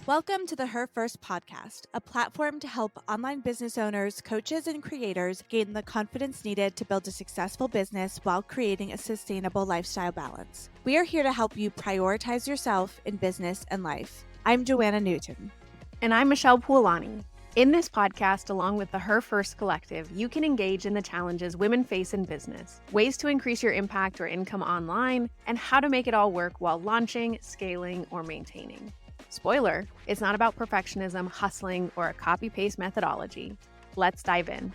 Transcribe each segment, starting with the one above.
Welcome to the Her First podcast, a platform to help online business owners, coaches, and creators gain the confidence needed to build a successful business while creating a sustainable lifestyle balance. We are here to help you prioritize yourself in business and life. I'm Joanna Newton. And I'm Michelle Puolani. In this podcast, along with the Her First Collective, you can engage in the challenges women face in business, ways to increase your impact or income online, and how to make it all work while launching, scaling, or maintaining. Spoiler, it's not about perfectionism, hustling, or a copy-paste methodology. Let's dive in.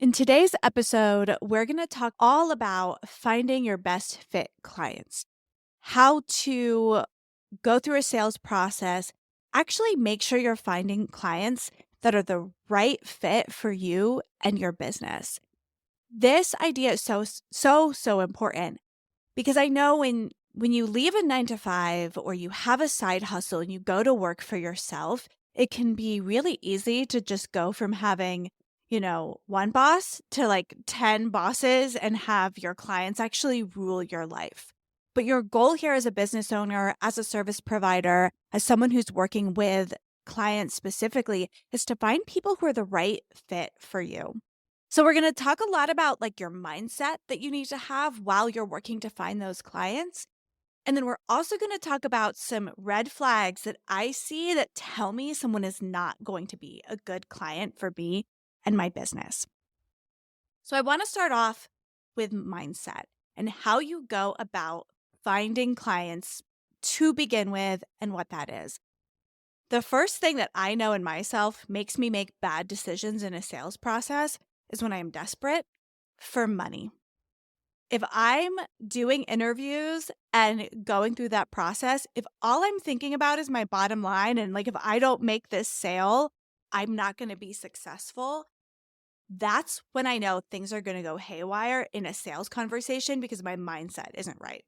In today's episode, we're going to talk all about finding your best fit clients, how to go through a sales process, actually make sure you're finding clients that are the right fit for you and your business. This idea is so important because I know when you leave a 9 to 5 or you have a side hustle and you go to work for yourself, it can be really easy to just go from having, one boss to like 10 bosses and have your clients actually rule your life. But your goal here as a business owner, as a service provider, as someone who's working with clients specifically, is to find people who are the right fit for you. So we're going to talk a lot about like your mindset that you need to have while you're working to find those clients. And then we're also going to talk about some red flags that I see that tell me someone is not going to be a good client for me and my business. So I want to start off with mindset and how you go about finding clients to begin with and what that is. The first thing that I know in myself makes me make bad decisions in a sales process is when I am desperate for money. If I'm doing interviews and going through that process, if all I'm thinking about is my bottom line and like if I don't make this sale, I'm not going to be successful. That's when I know things are going to go haywire in a sales conversation because my mindset isn't right.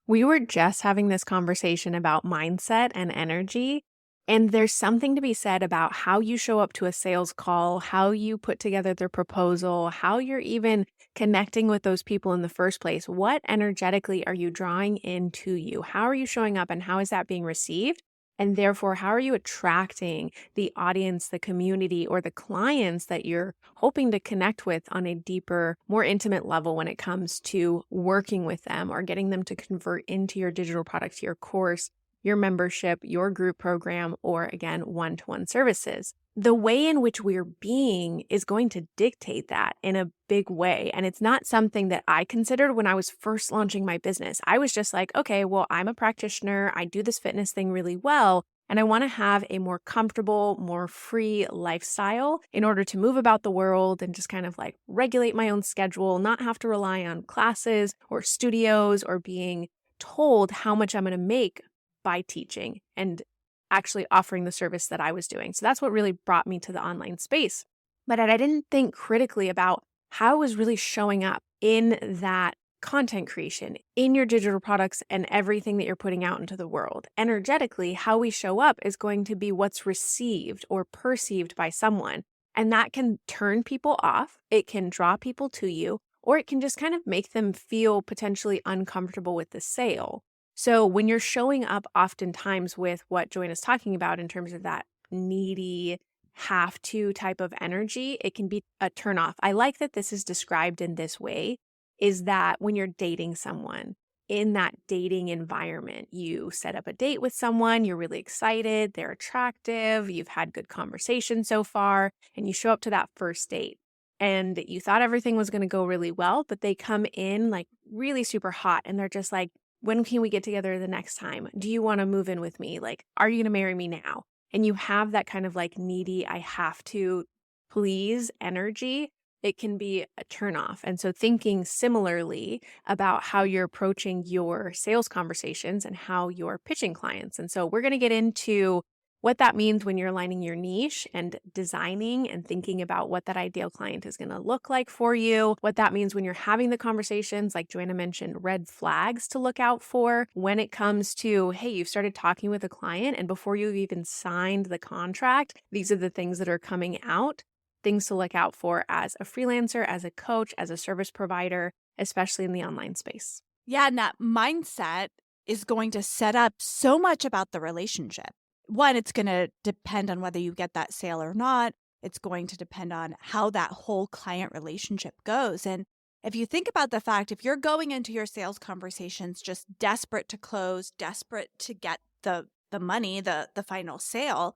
We were just having this conversation about mindset and energy. And there's something to be said about how you show up to a sales call, how you put together the proposal, how you're even connecting with those people in the first place. What energetically are you drawing into you? How are you showing up and how is that being received? And therefore, how are you attracting the audience, the community, or the clients that you're hoping to connect with on a deeper, more intimate level when it comes to working with them or getting them to convert into your digital product, your course, your membership, your group program, or again, one-to-one services. The way in which we're being is going to dictate that in a big way. And it's not something that I considered when I was first launching my business. I was just like, okay, well, I'm a practitioner. I do this fitness thing really well. And I want to have a more comfortable, more free lifestyle in order to move about the world and just kind of like regulate my own schedule, not have to rely on classes or studios or being told how much I'm going to make by teaching and actually offering the service that I was doing. So that's what really brought me to the online space. But I didn't think critically about how I was really showing up in that content creation, in your digital products and everything that you're putting out into the world. Energetically, how we show up is going to be what's received or perceived by someone. And that can turn people off. It can draw people to you, or it can just kind of make them feel potentially uncomfortable with the sale. So when you're showing up oftentimes with what Joanna's talking about in terms of that needy, have to type of energy, it can be a turnoff. I like that this is described in this way, is that when you're dating someone, in that dating environment, you set up a date with someone, you're really excited, they're attractive, you've had good conversation so far, and you show up to that first date. And you thought everything was going to go really well, but they come in like really super hot and they're just like, when can we get together the next time? Do you want to move in with me? Like, are you going to marry me now? And you have that kind of like needy, I have to please energy. It can be a turnoff. And so thinking similarly about how you're approaching your sales conversations and how you're pitching clients. And so we're going to get into what that means when you're aligning your niche and designing and thinking about what that ideal client is going to look like for you, what that means when you're having the conversations, like Joanna mentioned, red flags to look out for when it comes to, hey, you've started talking with a client and before you've even signed the contract, these are the things that are coming out, things to look out for as a freelancer, as a coach, as a service provider, especially in the online space. Yeah, and that mindset is going to set up so much about the relationship. One, it's going to depend on whether you get that sale or not. It's going to depend on how that whole client relationship goes. And if you think about the fact, if you're going into your sales conversations just desperate to close, desperate to get the money, the final sale,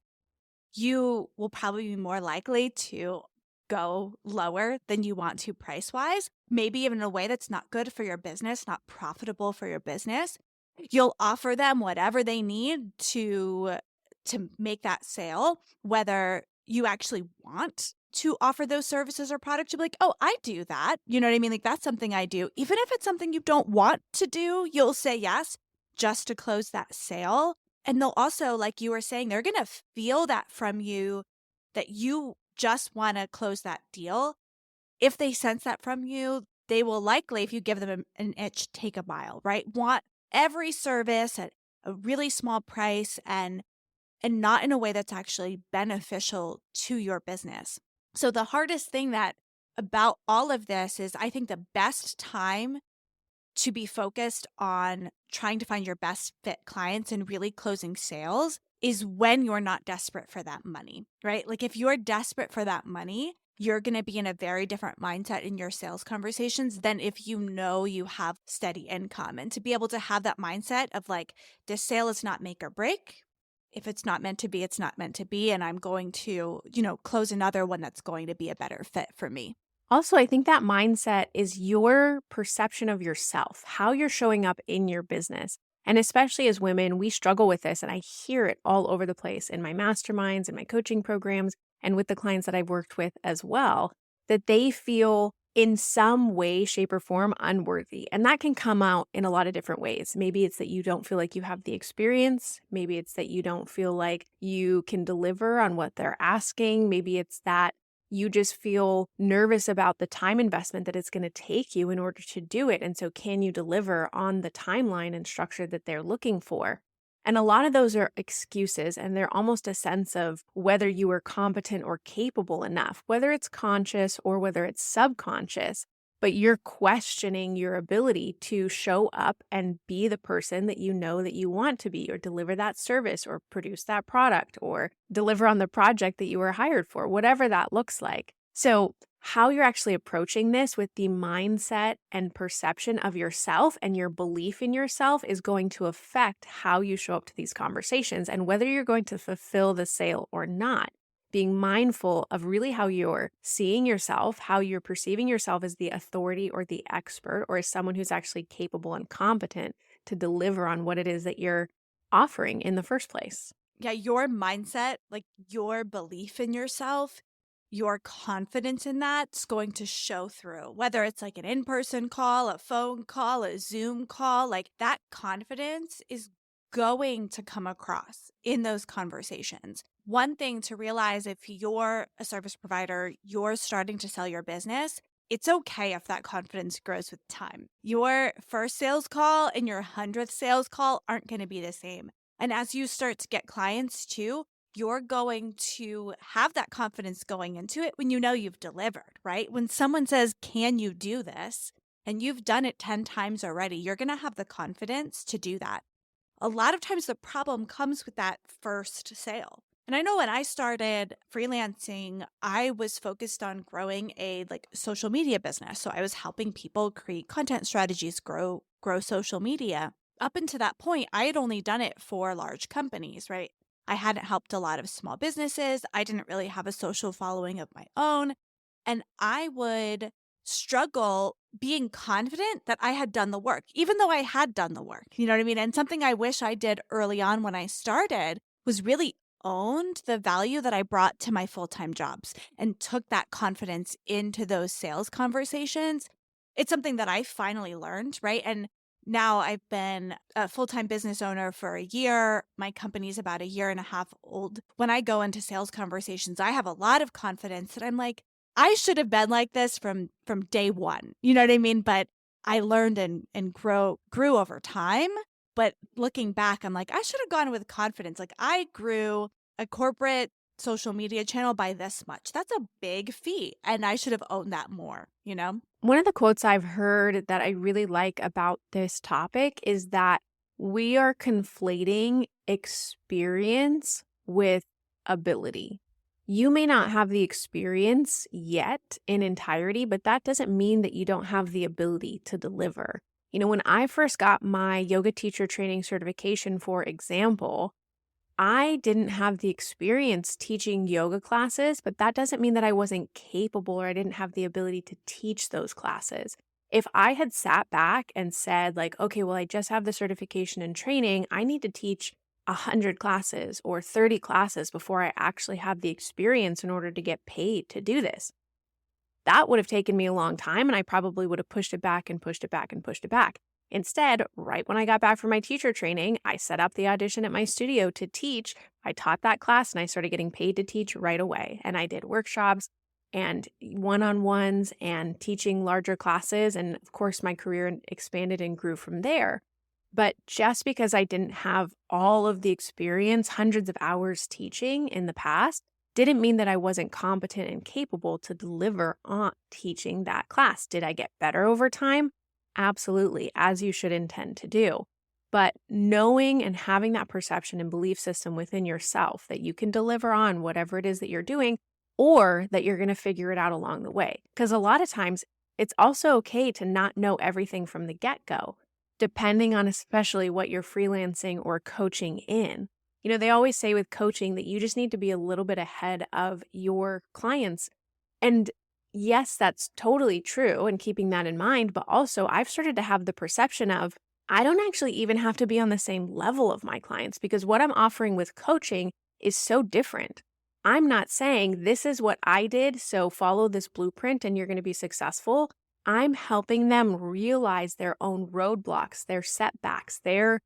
you will probably be more likely to go lower than you want to price wise, maybe even in a way that's not good for your business, not profitable for your business. You'll offer them whatever they need to make that sale, whether you actually want to offer those services or products. You'll be like, oh, I do that. You know what I mean? Like that's something I do. Even if it's something you don't want to do, you'll say yes just to close that sale. And they'll also, like you were saying, they're going to feel that from you that you just want to close that deal. If they sense that from you, they will likely, if you give them an inch, take a mile, right? Want every service at a really small price and not in a way that's actually beneficial to your business. So the hardest thing that about all of this is I think the best time to be focused on trying to find your best fit clients and really closing sales is when you're not desperate for that money, right? Like if you're desperate for that money, you're going to be in a very different mindset in your sales conversations than if you know you have steady income. And to be able to have that mindset of like, this sale is not make or break. If it's not meant to be, it's not meant to be. And I'm going to, close another one that's going to be a better fit for me. Also, I think that mindset is your perception of yourself, how you're showing up in your business. And especially as women, we struggle with this. And I hear it all over the place in my masterminds, in my coaching programs, and with the clients that I've worked with as well, that they feel in some way, shape, or form unworthy. And that can come out in a lot of different ways. Maybe it's that you don't feel like you have the experience. Maybe it's that you don't feel like you can deliver on what they're asking. Maybe it's that you just feel nervous about the time investment that it's going to take you in order to do it. And so, can you deliver on the timeline and structure that they're looking for? And a lot of those are excuses, and they're almost a sense of whether you are competent or capable enough, whether it's conscious or whether it's subconscious. But you're questioning your ability to show up and be the person that you know that you want to be, or deliver that service, or produce that product, or deliver on the project that you were hired for, whatever that looks like. So, how you're actually approaching this with the mindset and perception of yourself and your belief in yourself is going to affect how you show up to these conversations and whether you're going to fulfill the sale or not. Being mindful of really how you're seeing yourself, how you're perceiving yourself as the authority or the expert, or as someone who's actually capable and competent to deliver on what it is that you're offering in the first place. Yeah, your mindset, like your belief in yourself, your confidence in that's going to show through. Whether it's like an in person call, a phone call, a Zoom call, like that confidence is going to come across in those conversations. One thing to realize if you're a service provider, you're starting to sell your business, it's okay if that confidence grows with time. Your first sales call and your 100th sales call aren't going to be the same. And as you start to get clients too, you're going to have that confidence going into it when you know you've delivered, right? When someone says, can you do this? And you've done it 10 times already, you're going to have the confidence to do that. A lot of times the problem comes with that first sale. And I know when I started freelancing, I was focused on growing a like social media business. So I was helping people create content strategies, grow social media. Up until that point, I had only done it for large companies, right? I hadn't helped a lot of small businesses. I didn't really have a social following of my own. And I would struggle being confident that I had done the work, even though I had done the work. You know what I mean? And something I wish I did early on when I started was really owned the value that I brought to my full time jobs and took that confidence into those sales conversations. It's something that I finally learned, right? And now I've been a full time business owner for a year. My company's about a year and a half old. When I go into sales conversations, I have a lot of confidence that I'm like, I should have been like this from day one. You know what I mean? But I learned and grew over time. But looking back, I'm like, I should have gone with confidence. Like I grew a corporate social media channel by this much. That's a big feat. And I should have owned that more, you know? One of the quotes I've heard that I really like about this topic is that We are conflating experience with ability. You may not have the experience yet in entirety, but that doesn't mean that you don't have the ability to deliver. When I first got my yoga teacher training certification, for example, I didn't have the experience teaching yoga classes, but that doesn't mean that I wasn't capable or I didn't have the ability to teach those classes. If I had sat back and said, like, okay, well, I just have the certification and training, I need to teach 100 classes or 30 classes before I actually have the experience in order to get paid to do this. That would have taken me a long time, and I probably would have pushed it back and pushed it back and pushed it back. Instead, right when I got back from my teacher training, I set up the audition at my studio to teach. I taught that class and I started getting paid to teach right away. And I did workshops and one on ones and teaching larger classes. And of course, my career expanded and grew from there. But just because I didn't have all of the experience, hundreds of hours teaching in the past, didn't mean that I wasn't competent and capable to deliver on teaching that class. Did I get better over time? Absolutely, as you should intend to do. But knowing and having that perception and belief system within yourself that you can deliver on whatever it is that you're doing, or that you're going to figure it out along the way. Because a lot of times it's also okay to not know everything from the get go, depending on especially what you're freelancing or coaching in. They always say with coaching that you just need to be a little bit ahead of your clients. And yes, that's totally true, and keeping that in mind. But also, I've started to have the perception of I don't actually even have to be on the same level of my clients because what I'm offering with coaching is so different. I'm not saying this is what I did, so follow this blueprint and you're going to be successful. I'm helping them realize their own roadblocks, their setbacks, their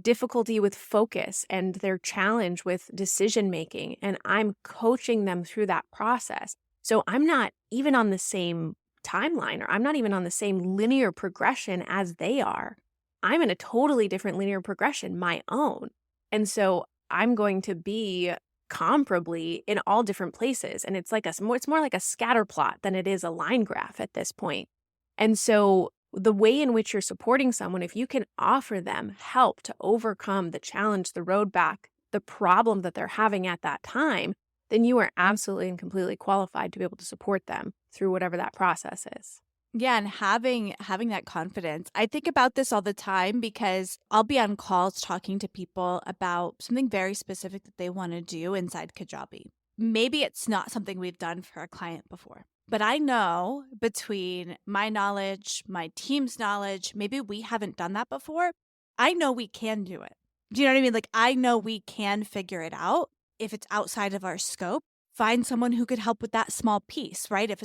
difficulty with focus and their challenge with decision making. And I'm coaching them through that process. So I'm not even on the same timeline or I'm not even on the same linear progression as they are. I'm in a totally different linear progression, my own. And so I'm going to be comparably in all different places. And it's more like a scatter plot than it is a line graph at this point. And so the way in which you're supporting someone, if you can offer them help to overcome the challenge, the roadblock, the problem that they're having at that time, then you are absolutely and completely qualified to be able to support them through whatever that process is. Yeah, and having that confidence. I think about this all the time because I'll be on calls talking to people about something very specific that they want to do inside Kajabi. Maybe it's not something we've done for a client before, but I know between my knowledge, my team's knowledge, maybe we haven't done that before. I know we can do it. Do you know what I mean? Like, I know we can figure it out if it's outside of our scope. Find someone who could help with that small piece, right? If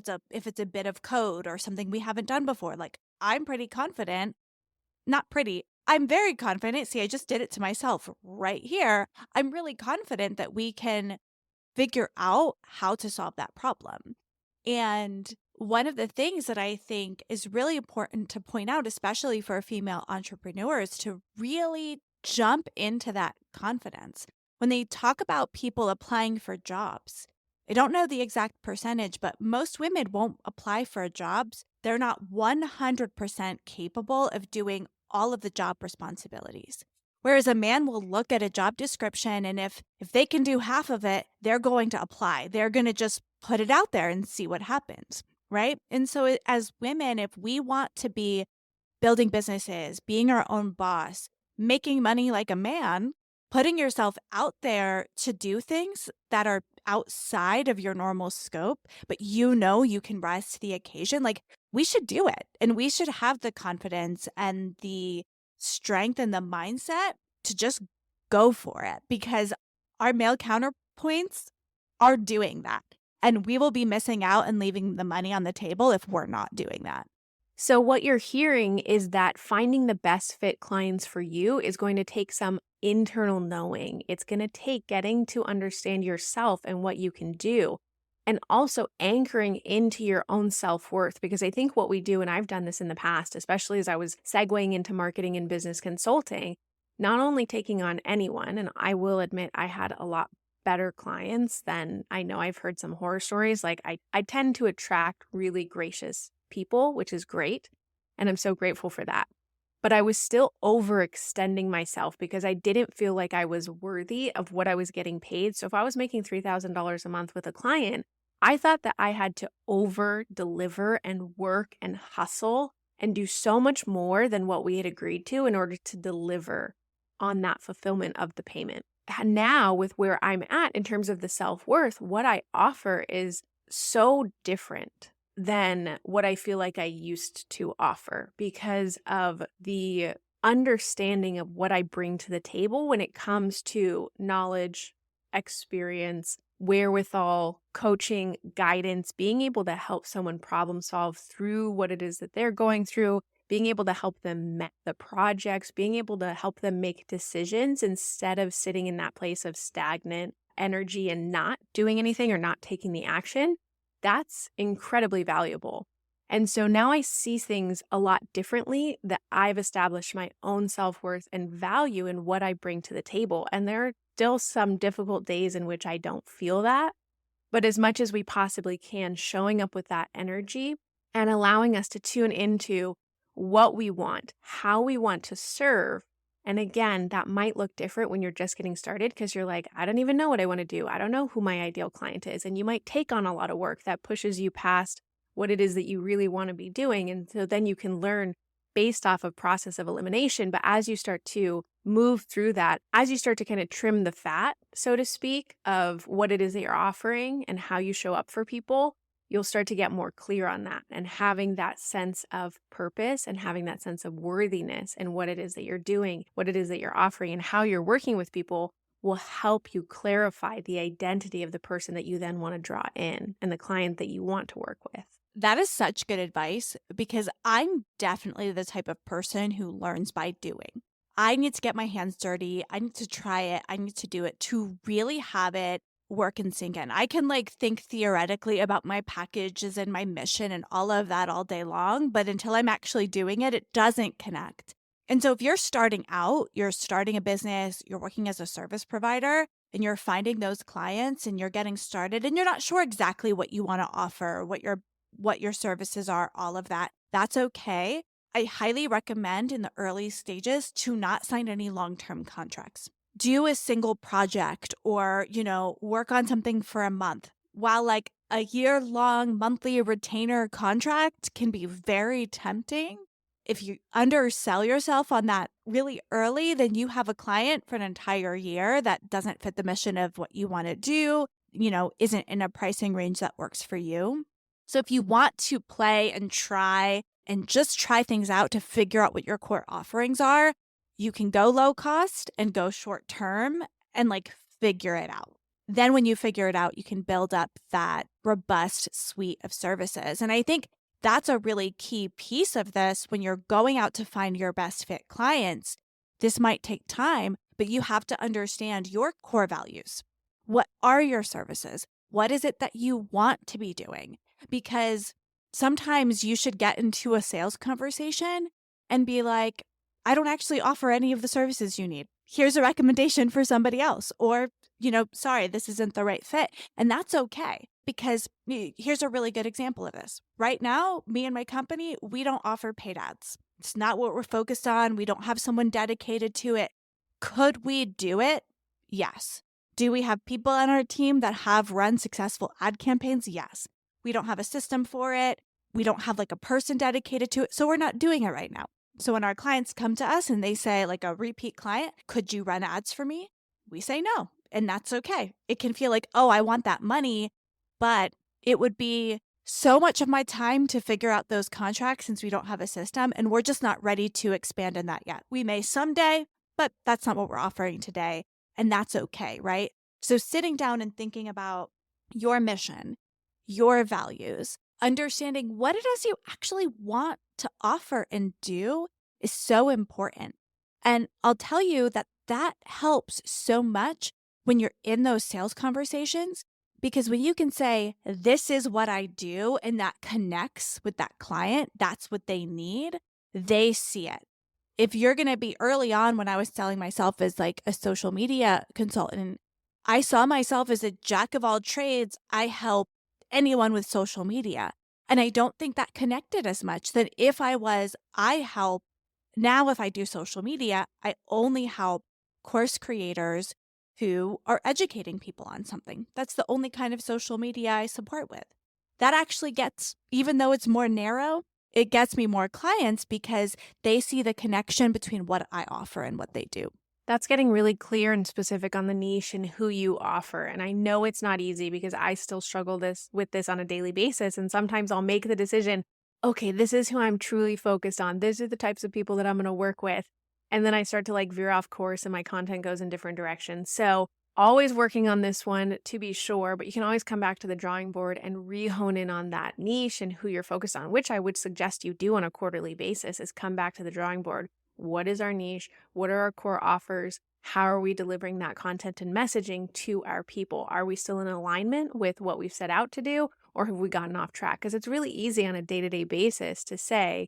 it's a bit of code or something we haven't done before. Like, I'm pretty confident, not pretty. I'm very confident. See, I just did it to myself right here. I'm really confident that we can figure out how to solve that problem. And one of the things that I think is really important to point out, especially for female entrepreneurs, to really jump into that confidence. When they talk about people applying for jobs, I don't know the exact percentage, but most women won't apply for jobs. They're not 100% capable of doing all of the job responsibilities. Whereas a man will look at a job description and if they can do half of it, they're going to apply. They're going to just put it out there and see what happens, right? And so as women, if we want to be building businesses, being our own boss, making money like a man, putting yourself out there to do things that are outside of your normal scope, but you can rise to the occasion, like we should do it. And we should have the confidence and the strength and the mindset to just go for it because our male counterpoints are doing that. And we will be missing out and leaving the money on the table if we're not doing that. So, what you're hearing is that finding the best fit clients for you is going to take some internal knowing. It's going to take getting to understand yourself and what you can do, and also anchoring into your own self worth. Because I think what we do, and I've done this in the past, especially as I was segueing into marketing and business consulting, not only taking on anyone, and I will admit I had a lot better clients than I know I've heard some horror stories. Like I tend to attract really gracious people, which is great. And I'm so grateful for that. but I was still overextending myself because I didn't feel like I was worthy of what I was getting paid. So if I was making $3,000 a month with a client, I thought that I had to over deliver and work and hustle and do so much more than what we had agreed to in order to deliver on that fulfillment of the payment. And now, with where I'm at in terms of the self worth, what I offer is so different than what I feel like I used to offer because of the understanding of what I bring to the table when it comes to knowledge, experience, wherewithal, coaching, guidance, being able to help someone problem solve through what it is that they're going through, being able to help them met the projects, being able to help them make decisions instead of sitting in that place of stagnant energy and not doing anything or not taking the action. That's incredibly valuable. And so now I see things a lot differently, that I've established my own self-worth and value in what I bring to the table. And there are still some difficult days in which I don't feel that. But as much as we possibly can, showing up with that energy and allowing us to tune into what we want, how we want to serve. And again, that might look different when you're just getting started because you're like, I don't even know what I want to do. I don't know who my ideal client is. And you might take on a lot of work that pushes you past what it is that you really want to be doing. And so then you can learn based off of process of elimination. But as you start to move through that, as you start to kind of trim the fat, so to speak, of what it is that you're offering and how you show up for people, you'll start to get more clear on that, and having that sense of purpose and having that sense of worthiness and what it is that you're doing, what it is that you're offering, and how you're working with people will help you clarify the identity of the person that you then want to draw in and the client that you want to work with. That is such good advice because I'm definitely the type of person who learns by doing. I need to get my hands dirty. I need to try it. I need to do it to really have it work and sink in. I can like think theoretically about my packages and my mission and all of that all day long, but until I'm actually doing it, it doesn't connect. And so if you're starting out, you're starting a business, you're working as a service provider, and you're finding those clients and you're getting started and you're not sure exactly what you want to offer, what your services are, all of that. That's okay. I highly recommend in the early stages to not sign any long-term contracts. Do a single project or, work on something for a month. While like a year-long monthly retainer contract can be very tempting, if you undersell yourself on that really early, then you have a client for an entire year that doesn't fit the mission of what you want to do, isn't in a pricing range that works for you. So if you want to play and try and just try things out to figure out what your core offerings are, you can go low cost and go short term and like figure it out. Then when you figure it out, you can build up that robust suite of services. And I think that's a really key piece of this when you're going out to find your best fit clients. This might take time, but you have to understand your core values. What are your services? What is it that you want to be doing? Because sometimes you should get into a sales conversation and be like, I don't actually offer any of the services you need. Here's a recommendation for somebody else. Or, sorry, this isn't the right fit. And that's okay because here's a really good example of this. Right now, me and my company, we don't offer paid ads. It's not what we're focused on. We don't have someone dedicated to it. Could we do it? Yes. Do we have people on our team that have run successful ad campaigns? Yes. We don't have a system for it. We don't have like a person dedicated to it. So we're not doing it right now. So when our clients come to us and they say, like a repeat client, could you run ads for me? We say no. And that's okay. It can feel like, oh, I want that money, but it would be so much of my time to figure out those contracts since we don't have a system. And we're just not ready to expand in that yet. We may someday, but that's not what we're offering today. And that's okay, right? So sitting down and thinking about your mission, your values, understanding what it is you actually want to offer and do is so important. And I'll tell you that that helps so much when you're in those sales conversations, because when you can say, this is what I do, and that connects with that client, that's what they need, they see it. If you're going to be early on, when I was selling myself as like a social media consultant, I saw myself as a jack of all trades. I help anyone with social media. And I don't think that connected as much than if I help Now, if I do social media, I only help course creators who are educating people on something. That's the only kind of social media I support with. That actually gets, even though it's more narrow, it gets me more clients because they see the connection between what I offer and what they do. That's getting really clear and specific on the niche and who you offer. And I know it's not easy because I still struggle this on a daily basis. And sometimes I'll make the decision, okay, this is who I'm truly focused on. These are the types of people that I'm going to work with. And then I start to like veer off course and my content goes in different directions. So always working on this one to be sure, but you can always come back to the drawing board and re-hone in on that niche and who you're focused on, which I would suggest you do on a quarterly basis is come back to the drawing board. What is our niche? What are our core offers? How are we delivering that content and messaging to our people? Are we still in alignment with what we've set out to do, or have we gotten off track? Because it's really easy on a day to day basis to say,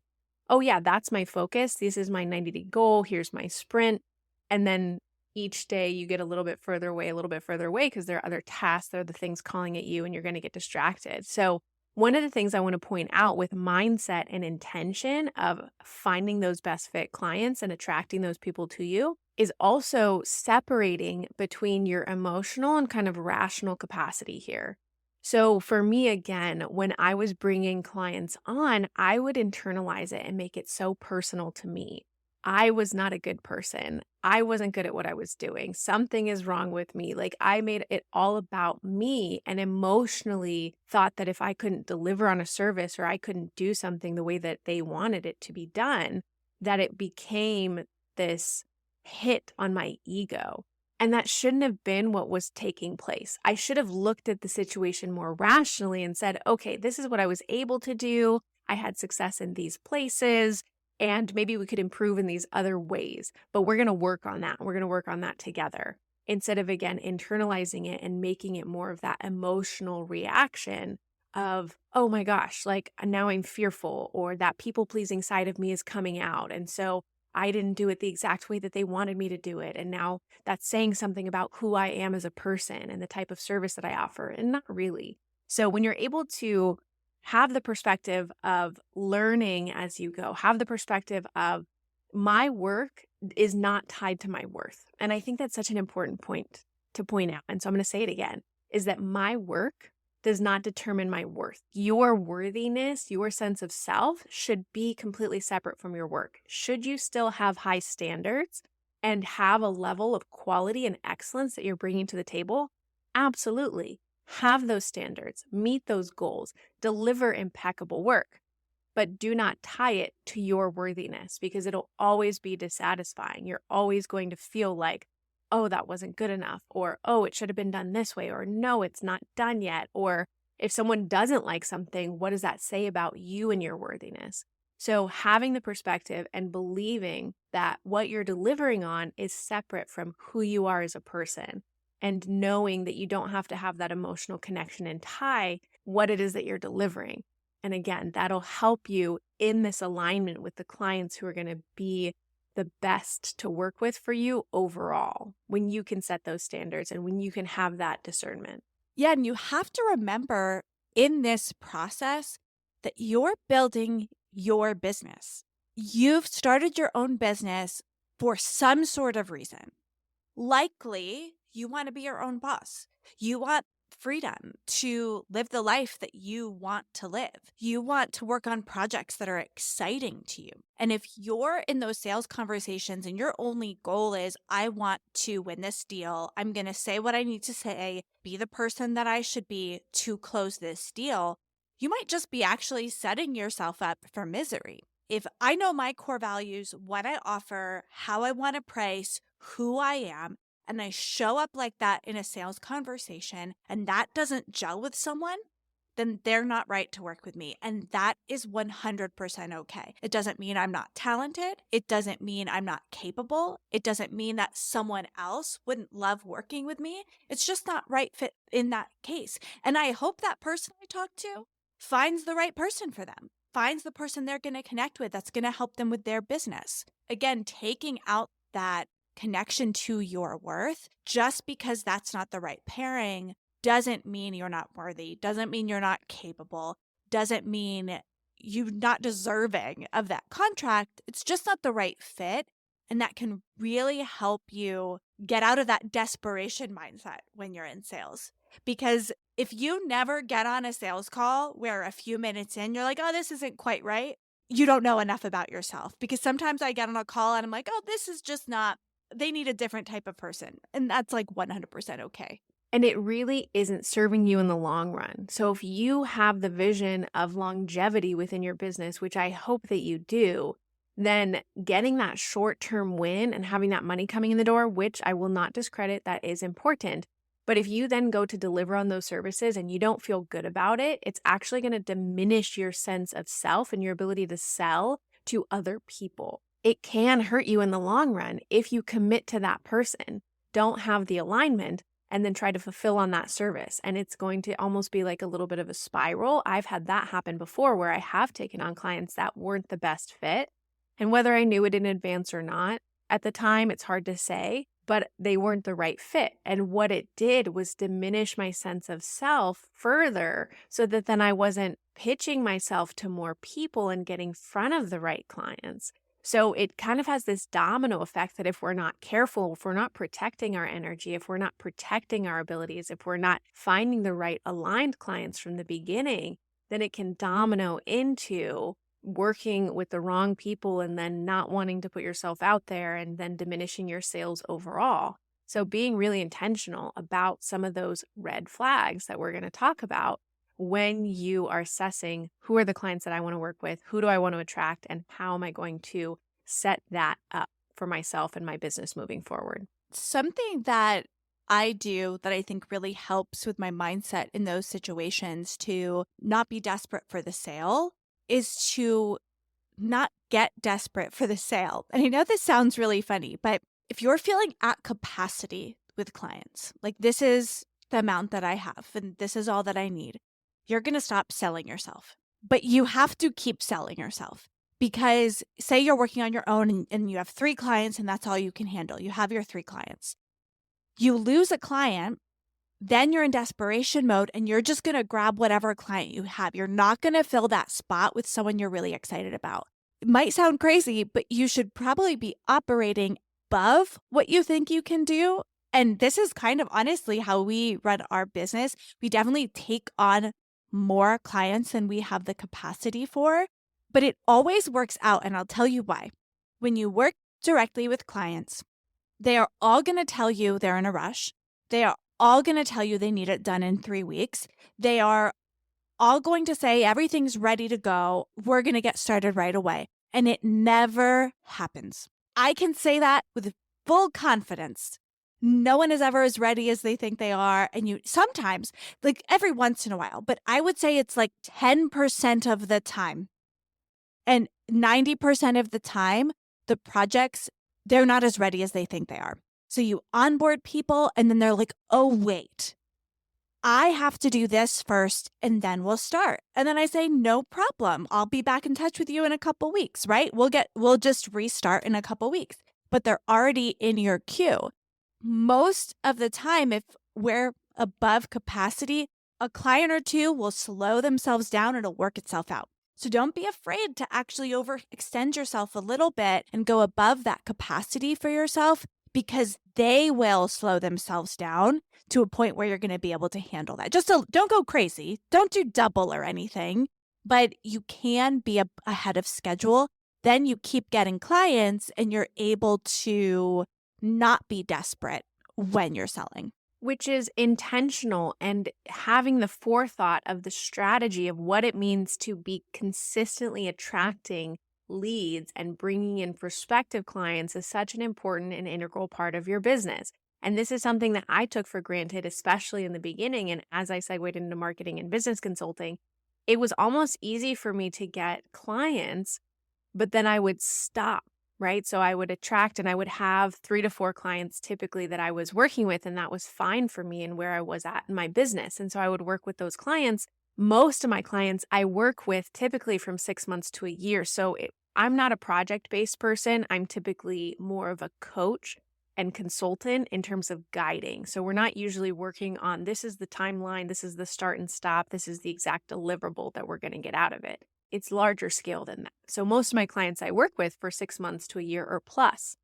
oh, yeah, that's my focus. This is my 90-day goal. Here's my sprint. And then each day you get a little bit further away, a little bit further away because there are other tasks, there are the things calling at you, and you're going to get distracted. So, one of the things I want to point out with mindset and intention of finding those best fit clients and attracting those people to you is also separating between your emotional and kind of rational capacity here. So for me, again, when I was bringing clients on, I would internalize it and make it so personal to me. I was not a good person. I wasn't good at what I was doing. Something is wrong with me. Like I made it all about me and emotionally thought that if I couldn't deliver on a service or I couldn't do something the way that they wanted it to be done, that it became this hit on my ego. And that shouldn't have been what was taking place. I should have looked at the situation more rationally and said, okay, this is what I was able to do. I had success in these places, and maybe we could improve in these other ways, but we're going to work on that. We're going to work on that together instead of, again, internalizing it and making it more of that emotional reaction of, oh my gosh, like now I'm fearful, or that people pleasing side of me is coming out. And so I didn't do it the exact way that they wanted me to do it. And now that's saying something about who I am as a person and the type of service that I offer, and not really. So when you're able to have the perspective of learning as you go, have the perspective of my work is not tied to my worth. And I think that's such an important point to point out. And so I'm going to say it again, is that my work does not determine my worth. Your worthiness, your sense of self should be completely separate from your work. Should you still have high standards and have a level of quality and excellence that you're bringing to the table? Absolutely. Have those standards, meet those goals, deliver impeccable work, but do not tie it to your worthiness because it'll always be dissatisfying. You're always going to feel like, oh, that wasn't good enough, or oh, it should have been done this way, or no, it's not done yet. Or if someone doesn't like something, what does that say about you and your worthiness? So having the perspective and believing that what you're delivering on is separate from who you are as a person, and knowing that you don't have to have that emotional connection and tie what it is that you're delivering. And again, that'll help you in this alignment with the clients who are going to be the best to work with for you overall when you can set those standards and when you can have that discernment. Yeah, and you have to remember in this process that you're building your business. You've started your own business for some sort of reason. Likely, you want to be your own boss. You want freedom to live the life that you want to live. You want to work on projects that are exciting to you. And if you're in those sales conversations and your only goal is, I want to win this deal, I'm going to say what I need to say, be the person that I should be to close this deal, you might just be actually setting yourself up for misery. If I know my core values, what I offer, how I want to price, who I am, and I show up like that in a sales conversation and that doesn't gel with someone, then they're not right to work with me. And that is 100% okay. It doesn't mean I'm not talented. It doesn't mean I'm not capable. It doesn't mean that someone else wouldn't love working with me. It's just not right fit in that case. And I hope that person I talk to finds the right person for them, finds the person they're going to connect with that's going to help them with their business. Again, taking out that connection to your worth just because that's not the right pairing doesn't mean you're not worthy, doesn't mean you're not capable, doesn't mean you not deserving of that contract. It's just not the right fit. And that can really help you get out of that desperation mindset when you're in sales. Because if you never get on a sales call where a few minutes in, you're like, oh, this isn't quite right, you don't know enough about yourself. Because sometimes I get on a call and I'm like, oh, this is just not, they need a different type of person. And that's like 100% okay. And it really isn't serving you in the long run. So if you have the vision of longevity within your business, which I hope that you do, then getting that short-term win and having that money coming in the door, which I will not discredit, that is important. But if you then go to deliver on those services and you don't feel good about it, it's actually going to diminish your sense of self and your ability to sell to other people. It can hurt you in the long run if you commit to that person, don't have the alignment, and then try to fulfill on that service. And it's going to almost be like a little bit of a spiral. I've had that happen before where I have taken on clients that weren't the best fit. And whether I knew it in advance or not, at the time, it's hard to say, but they weren't the right fit. And what it did was diminish my sense of self further so that then I wasn't pitching myself to more people and getting in front of the right clients. So it kind of has this domino effect that if we're not careful, if we're not protecting our energy, if we're not protecting our abilities, if we're not finding the right aligned clients from the beginning, then it can domino into working with the wrong people and then not wanting to put yourself out there and then diminishing your sales overall. So being really intentional about some of those red flags that we're going to talk about when you are assessing who are the clients that I want to work with, who do I want to attract, and how am I going to set that up for myself and my business moving forward. Something that I do that I think really helps with my mindset in those situations to not be desperate for the sale is to not get desperate for the sale. And I know this sounds really funny, but if you're feeling at capacity with clients, like this is the amount that I have and this is all that I need, you're going to stop selling yourself. But you have to keep selling yourself because say you're working on your own and you have 3 clients and that's all you can handle. You have your 3 clients. You lose a client, then you're in desperation mode and you're just going to grab whatever client you have. You're not going to fill that spot with someone you're really excited about. It might sound crazy, but you should probably be operating above what you think you can do. And this is kind of honestly how we run our business. We definitely take on more clients than we have the capacity for, but it always works out. And I'll tell you why. When you work directly with clients, they are all going to tell you they're in a rush. They are all going to tell you they need it done in 3 weeks. They are all going to say everything's ready to go. We're going to get started right away. And it never happens. I can say that with full confidence. No one is ever as ready as they think they are. And you sometimes, like every once in a while, but I would say it's like 10% of the time. And 90% of the time, the projects, they're not as ready as they think they are. So you onboard people and then they're like, oh, wait, I have to do this first and then we'll start. And then I say, no problem. I'll be back in touch with you in a couple weeks, right? We'll just restart in a couple weeks, but they're already in your queue. Most of the time, if we're above capacity, a client or two will slow themselves down. It'll work itself out. So don't be afraid to actually overextend yourself a little bit and go above that capacity for yourself because they will slow themselves down to a point where you're going to be able to handle that. Don't go crazy. Don't do double or anything, but you can be ahead of schedule. Then you keep getting clients and you're able to not be desperate when you're selling. Which is intentional and having the forethought of the strategy of what it means to be consistently attracting leads and bringing in prospective clients is such an important and integral part of your business. And this is something that I took for granted, especially in the beginning. And as I segued into marketing and business consulting, it was almost easy for me to get clients, but then I would stop. Right. So I would attract and I would have 3 to 4 clients typically that I was working with, and that was fine for me and where I was at in my business. And so I would work with those clients. Most of my clients I work with typically from 6 months to a year. So I'm not a project-based person. I'm typically more of a coach and consultant in terms of guiding. So we're not usually working on this is the timeline, this is the start and stop, this is the exact deliverable that we're going to get out of it. it's larger scale than that. So most of my clients I work with for 6 months to a year or plus.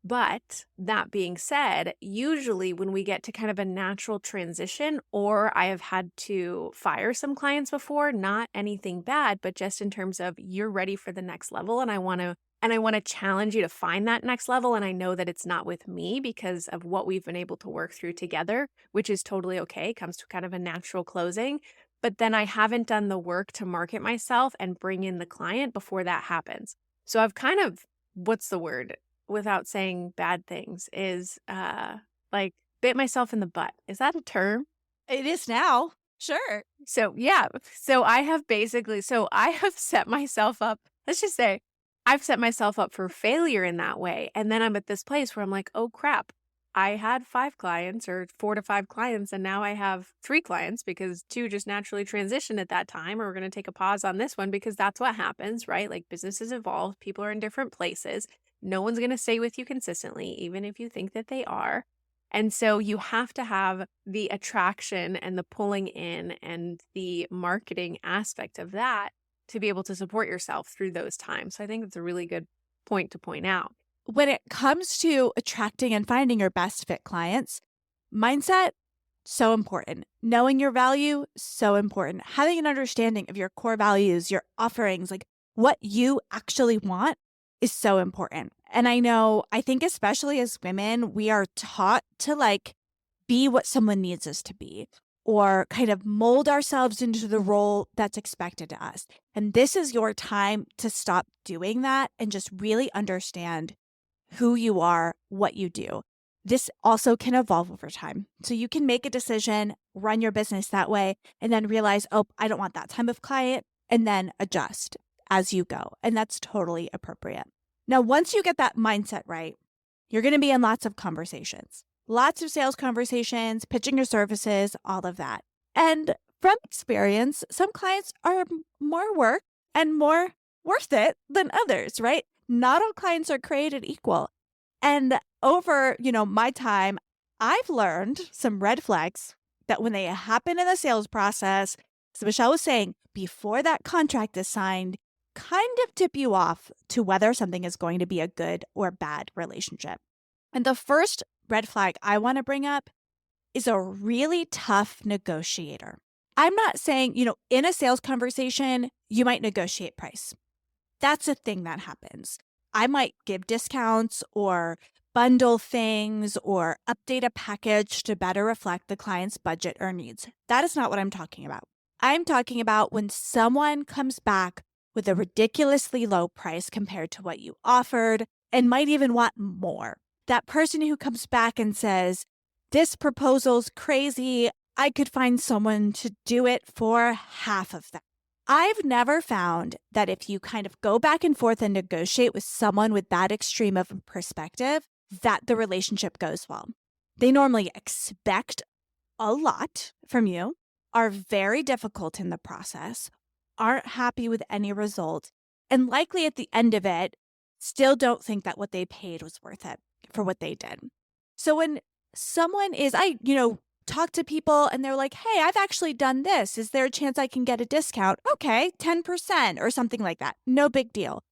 But that being said, usually when we get to kind of a natural transition, or I have had to fire some clients before, not anything bad, but just in terms of you're ready for the next level and I want to challenge you to find that next level, and I know that it's not with me because of what we've been able to work through together, which is totally okay, comes to kind of a natural closing. But then I haven't done the work to market myself and bring in the client before that happens. So I've kind of, what's the word? Without saying bad things is like bit myself in the butt. Is that a term? It is now. Sure. So yeah. So I have set myself up, let's just say I've set myself up for failure in that way. And then I'm at this place where I'm like, oh crap. I had 5 clients or 4 to 5 clients, and now I have 3 clients because 2 just naturally transitioned at that time. Or we're going to take a pause on this one because that's what happens, right? Like businesses evolve, people are in different places. No one's going to stay with you consistently, even if you think that they are. And so you have to have the attraction and the pulling in and the marketing aspect of that to be able to support yourself through those times. So I think it's a really good point to point out. When it comes to attracting and finding your best fit clients, mindset, so important. Knowing your value, so important. Having an understanding of your core values, your offerings, like what you actually want is so important. And I think especially as women, we are taught to like be what someone needs us to be or kind of mold ourselves into the role that's expected to us. And this is your time to stop doing that and just really understand who you are, what you do. This also can evolve over time. So you can make a decision, run your business that way, and then realize, oh, I don't want that type of client, and then adjust as you go. And that's totally appropriate. Now, once you get that mindset right, you're going to be in lots of conversations, lots of sales conversations, pitching your services, all of that. And from experience, some clients are more work and more worth it than others, right? Not all clients are created equal. And over, my time, I've learned some red flags that when they happen in the sales process, as Michelle was saying, before that contract is signed, kind of tip you off to whether something is going to be a good or bad relationship. And the first red flag I want to bring up is a really tough negotiator. I'm not saying, in a sales conversation, you might negotiate price. That's a thing that happens. I might give discounts or bundle things or update a package to better reflect the client's budget or needs. That is not what I'm talking about. I'm talking about when someone comes back with a ridiculously low price compared to what you offered and might even want more. That person who comes back and says, this proposal's crazy. I could find someone to do it for half of that. I've never found that if you kind of go back and forth and negotiate with someone with that extreme of a perspective, that the relationship goes well. They normally expect a lot from you, are very difficult in the process, aren't happy with any result, and likely at the end of it, still don't think that what they paid was worth it for what they did. So when someone is, talk to people and they're like, hey, I've actually done this. Is there a chance I can get a discount? Okay, 10% or something like that. No big deal.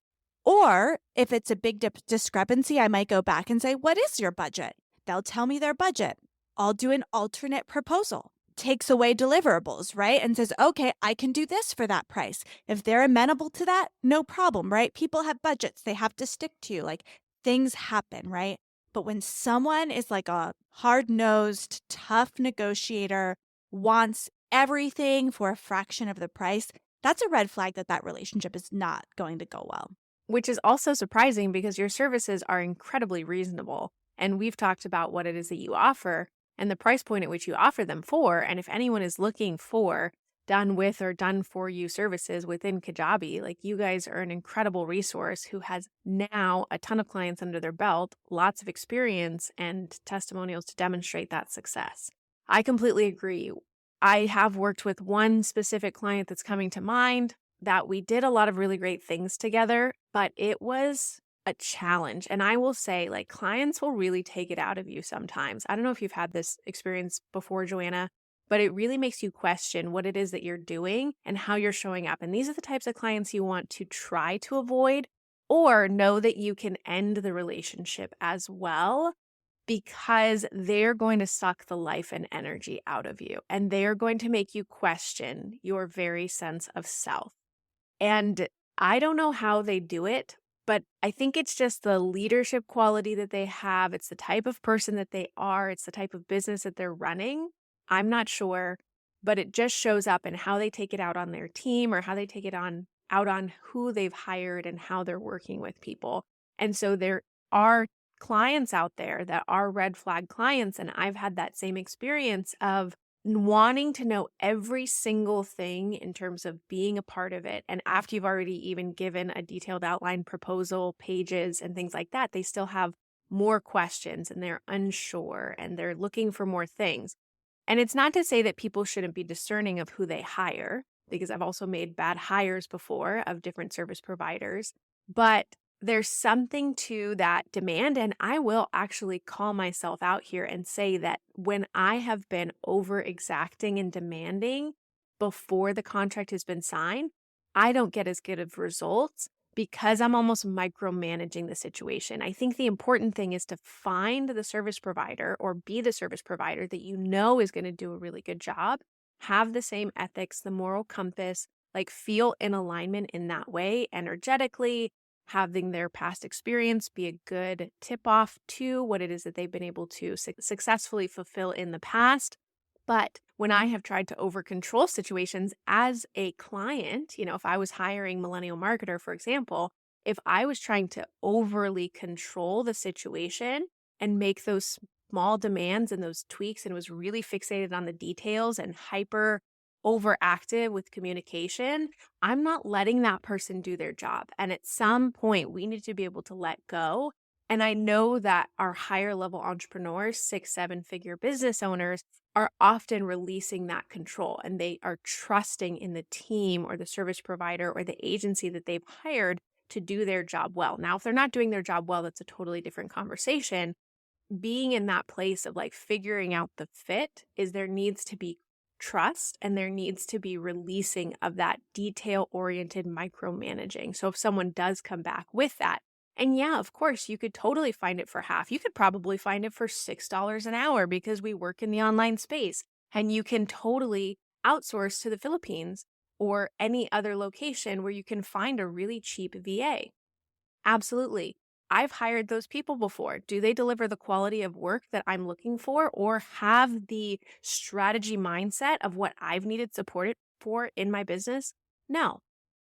Or if it's a big discrepancy, I might go back and say, what is your budget? They'll tell me their budget. I'll do an alternate proposal. Takes away deliverables, right? And says, okay, I can do this for that price. If they're amenable to that, no problem, right? People have budgets they have to stick to. Like things happen, right? But when someone is like a hard-nosed, tough negotiator, wants everything for a fraction of the price, that's a red flag that that relationship is not going to go well. Which is also surprising because your services are incredibly reasonable. And we've talked about what it is that you offer and the price point at which you offer them for. And if anyone is looking for done with or done for you services within Kajabi, like you guys are an incredible resource who has now a ton of clients under their belt, lots of experience and testimonials to demonstrate that success. I completely agree. I have worked with one specific client that's coming to mind that we did a lot of really great things together, but it was a challenge. And I will say, like, clients will really take it out of you sometimes. I don't know if you've had this experience before, Joanna, but it really makes you question what it is that you're doing and how you're showing up. And these are the types of clients you want to try to avoid or know that you can end the relationship as well because they're going to suck the life and energy out of you and they're going to make you question your very sense of self. And I don't know how they do it, but I think it's just the leadership quality that they have. It's the type of person that they are. It's the type of business that they're running. I'm not sure, but it just shows up in how they take it out on their team or how they take it on out on who they've hired and how they're working with people. And so there are clients out there that are red flag clients. And I've had that same experience of wanting to know every single thing in terms of being a part of it. And after you've already even given a detailed outline proposal, pages, and things like that, they still have more questions and they're unsure and they're looking for more things. And it's not to say that people shouldn't be discerning of who they hire, because I've also made bad hires before of different service providers. But there's something to that demand. And I will actually call myself out here and say that when I have been over exacting and demanding before the contract has been signed, I don't get as good of results because I'm almost micromanaging the situation. I think the important thing is to find the service provider or be the service provider that you know is going to do a really good job, have the same ethics, the moral compass, like feel in alignment in that way energetically, having their past experience be a good tip off to what it is that they've been able to successfully fulfill in the past. But when I have tried to over control situations as a client, if I was hiring millennial marketer, for example, if I was trying to overly control the situation and make those small demands and those tweaks and was really fixated on the details and hyper overactive with communication, I'm not letting that person do their job. And at some point, we need to be able to let go. And I know that our higher level entrepreneurs, 6, 7 figure business owners, are often releasing that control and they are trusting in the team or the service provider or the agency that they've hired to do their job well. Now, if they're not doing their job well, that's a totally different conversation. Being in that place of like figuring out the fit is there needs to be trust and there needs to be releasing of that detail oriented micromanaging. So if someone does come back with that, and yeah, of course, you could totally find it for half. You could probably find it for $6 an hour because we work in the online space and you can totally outsource to the Philippines or any other location where you can find a really cheap VA. Absolutely. I've hired those people before. Do they deliver the quality of work that I'm looking for or have the strategy mindset of what I've needed support for in my business? No.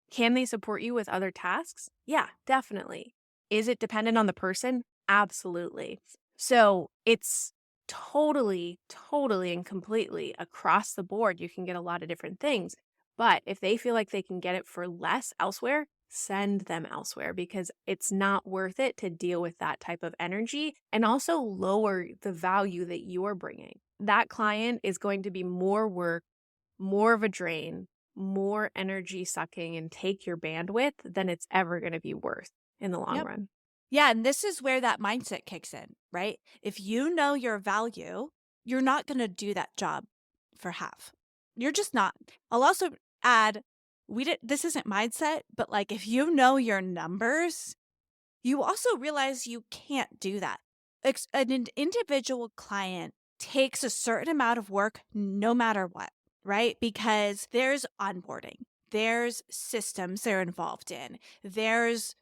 Can they support you with other tasks? Yeah, definitely. Is it dependent on the person? Absolutely. So it's totally and completely across the board. You can get a lot of different things. But if they feel like they can get it for less elsewhere, send them elsewhere because it's not worth it to deal with that type of energy and also lower the value that you're bringing. That client is going to be more work, more of a drain, more energy sucking and take your bandwidth than it's ever going to be worth in the long Yep. run. Yeah, and this is where that mindset kicks in, right? If you know your value, you're not going to do that job for half. You're just not. I'll also add this isn't mindset, but like if you know your numbers, you also realize you can't do that. An individual client takes a certain amount of work no matter what, right? Because there's onboarding, there's systems they're involved in, there's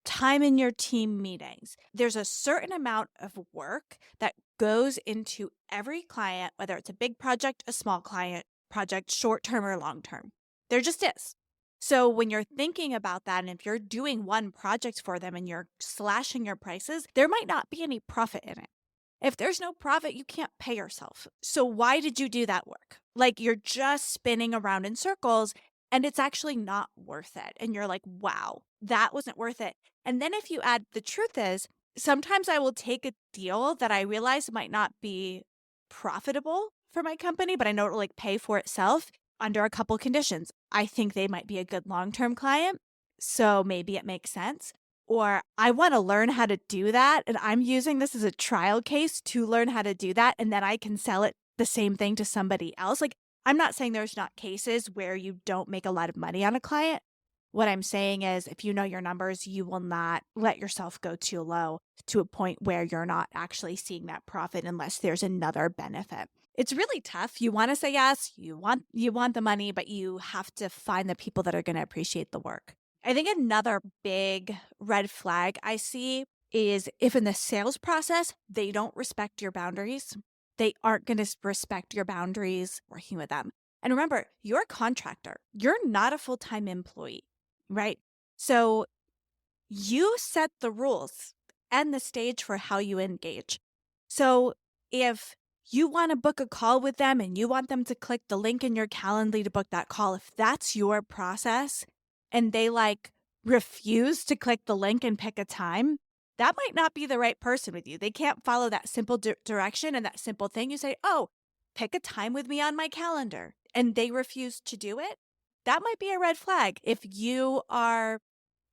time in your team meetings. There's a certain amount of work that goes into every client, whether it's a big project, a small client project, short term or long term. There just is. So when you're thinking about that, and if you're doing one project for them and you're slashing your prices, there might not be any profit in it. If there's no profit, you can't pay yourself. So why did you do that work? Like you're just spinning around in circles and it's actually not worth it. And you're like, wow, that wasn't worth it. And then if you add the truth is, sometimes I will take a deal that I realize might not be profitable for my company, but I know it'll like pay for itself under a couple conditions. I think they might be a good long-term client, so maybe it makes sense. Or I want to learn how to do that, and I'm using this as a trial case to learn how to do that, and then I can sell it the same thing to somebody else. Like, I'm not saying there's not cases where you don't make a lot of money on a client. What I'm saying is, if you know your numbers, you will not let yourself go too low to a point where you're not actually seeing that profit unless there's another benefit. It's really tough. You want to say yes, you want the money, but you have to find the people that are going to appreciate the work. I think another big red flag I see is if in the sales process they don't respect your boundaries, they aren't going to respect your boundaries working with them. And remember, you're a contractor. You're not a full-time employee, right? So you set the rules and the stage for how you engage. So if you want to book a call with them and you want them to click the link in your calendar to book that call, if that's your process and they like refuse to click the link and pick a time, that might not be the right person with you. They can't follow that simple direction and that simple thing. You say, oh, pick a time with me on my calendar, and they refuse to do it. That might be a red flag. If you are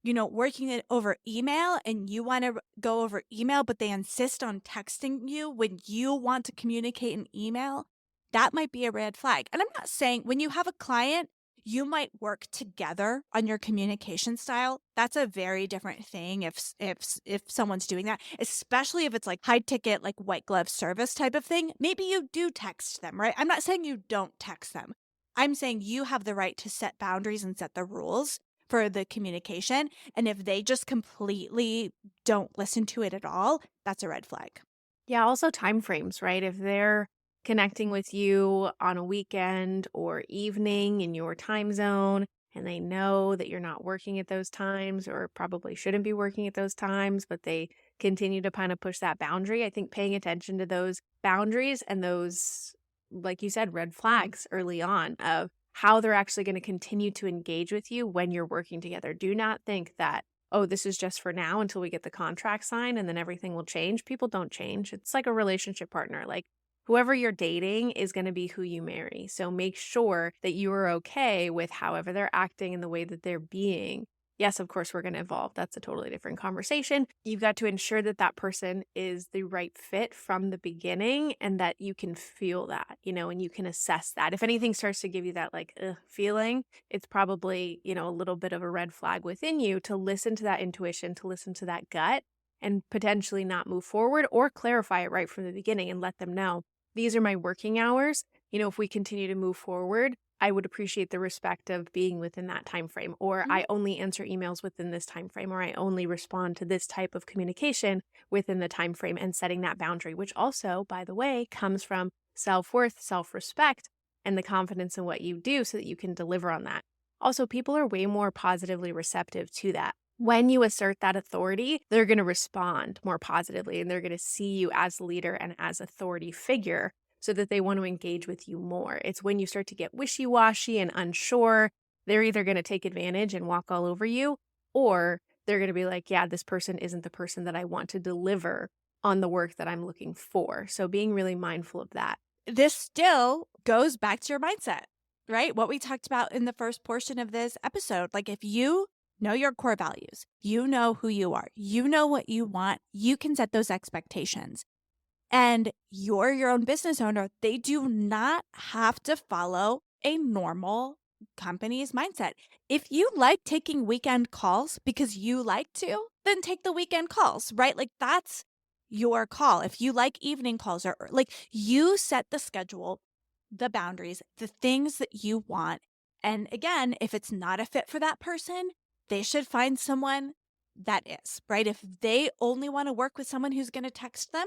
working it over email and you want to go over email, but they insist on texting you when you want to communicate in email, that might be a red flag. And I'm not saying when you have a client, you might work together on your communication style. That's a very different thing if someone's doing that, especially if it's like high ticket, like white glove service type of thing. Maybe you do text them, right? I'm not saying you don't text them. I'm saying you have the right to set boundaries and set the rules for the communication. And if they just completely don't listen to it at all, that's a red flag. Yeah, also time frames, right? If they're connecting with you on a weekend or evening in your time zone and they know that you're not working at those times or probably shouldn't be working at those times, but they continue to kind of push that boundary, I think paying attention to those boundaries and those, like you said, red flags early on of how they're actually going to continue to engage with you when you're working together. Do not think that, oh, this is just for now until we get the contract signed and then everything will change. People don't change. It's like a relationship partner. Like whoever you're dating is going to be who you marry. So make sure that you are okay with however they're acting and the way that they're being. Yes, of course, we're going to evolve. That's a totally different conversation. You've got to ensure that that person is the right fit from the beginning and that you can feel that, and you can assess that. If anything starts to give you that like feeling, it's probably, a little bit of a red flag within you to listen to that intuition, to listen to that gut and potentially not move forward or clarify it right from the beginning and let them know these are my working hours. If we continue to move forward, I would appreciate the respect of being within that time frame, or Mhm. I only answer emails within this time frame, or I only respond to this type of communication within the time frame, and setting that boundary, which also, by the way, comes from self-worth, self-respect, and the confidence in what you do so that you can deliver on that. Also, people are way more positively receptive to that. When you assert that authority, they're going to respond more positively and they're going to see you as leader and as authority figure so that they want to engage with you more. It's when you start to get wishy-washy and unsure, they're either going to take advantage and walk all over you, or they're going to be like, yeah, this person isn't the person that I want to deliver on the work that I'm looking for. So being really mindful of that. This still goes back to your mindset, right? What we talked about in the first portion of this episode. Like, if you know your core values, you know who you are, you know what you want, you can set those expectations. And you're your own business owner. They do not have to follow a normal company's mindset. If you like taking weekend calls because you like to, then take the weekend calls, right? Like, that's your call. If you like evening calls, or like, you set the schedule, the boundaries, the things that you want. And again, if it's not a fit for that person, they should find someone that is, right? If they only want to work with someone who's going to text them,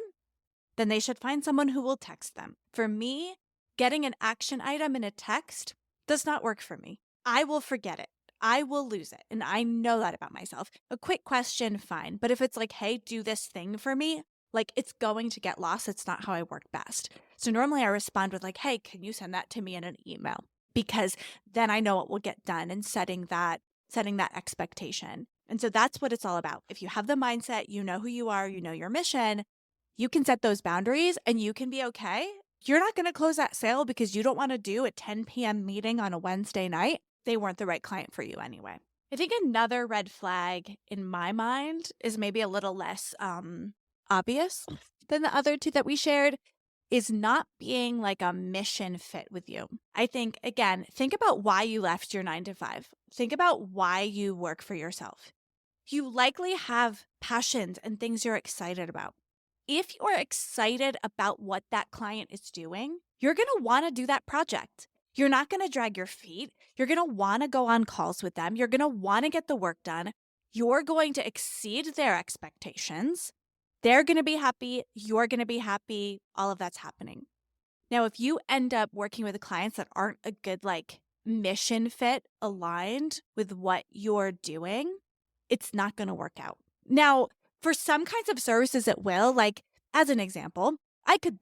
then they should find someone who will text them. For me, getting an action item in a text does not work for me. I will forget it. I will lose it. And I know that about myself. A quick question, fine. But if it's like, hey, do this thing for me, like, it's going to get lost. It's not how I work best. So normally I respond with like, hey, can you send that to me in an email? Because then I know it will get done, and setting that expectation. And so that's what it's all about. If you have the mindset, you know who you are, you know your mission, you can set those boundaries and you can be okay. You're not going to close that sale because you don't want to do a 10 p.m. meeting on a Wednesday night. They weren't the right client for you anyway. I think another red flag in my mind is maybe a little less obvious than the other two that we shared. is not being like a mission fit with you. I think, again, think about why you left your 9 to 5. Think about why you work for yourself. You likely have passions and things you're excited about. If you're excited about what that client is doing, you're going to want to do that project. You're not going to drag your feet. You're going to want to go on calls with them. You're going to want to get the work done. You're going to exceed their expectations. They're going to be happy. You're going to be happy. All of that's happening. Now, if you end up working with clients that aren't a good, like, mission fit aligned with what you're doing, it's not going to work out. Now, for some kinds of services, it will. Like, as an example, I could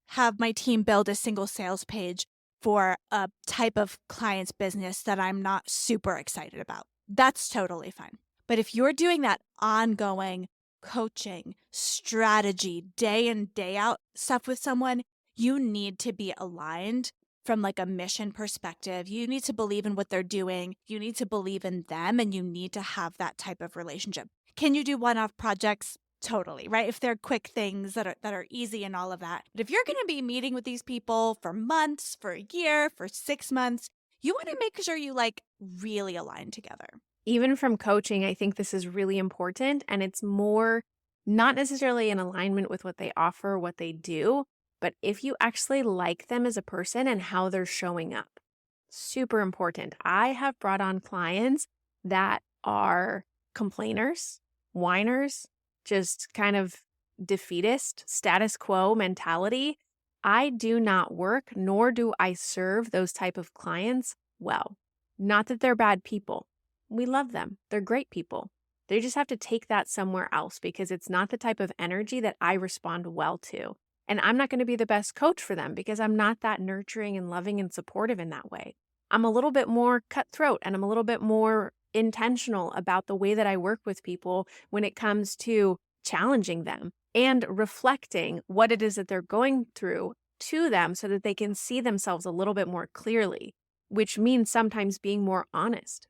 have my team build a single sales page for a type of client's business that I'm not super excited about. That's totally fine. But if you're doing that ongoing coaching, strategy, day in, day out stuff with someone, you need to be aligned from like a mission perspective. You need to believe in what they're doing. You need to believe in them, and you need to have that type of relationship. Can you do one-off projects? Totally, right? If they're quick things that are easy and all of that. But if you're going to be meeting with these people for months, for a year, for 6 months, you want to make sure you like really align together. Even from coaching, I think this is really important, and it's more not necessarily in alignment with what they offer, what they do, but if you actually like them as a person and how they're showing up. Super important. I have brought on clients that are complainers, whiners, just kind of defeatist, status quo mentality. I do not work, nor do I serve those type of clients well. Not that they're bad people. We love them. They're great people. They just have to take that somewhere else because it's not the type of energy that I respond well to. And I'm not going to be the best coach for them because I'm not that nurturing and loving and supportive in that way. I'm a little bit more cutthroat and I'm a little bit more intentional about the way that I work with people when it comes to challenging them and reflecting what it is that they're going through to them so that they can see themselves a little bit more clearly, which means sometimes being more honest,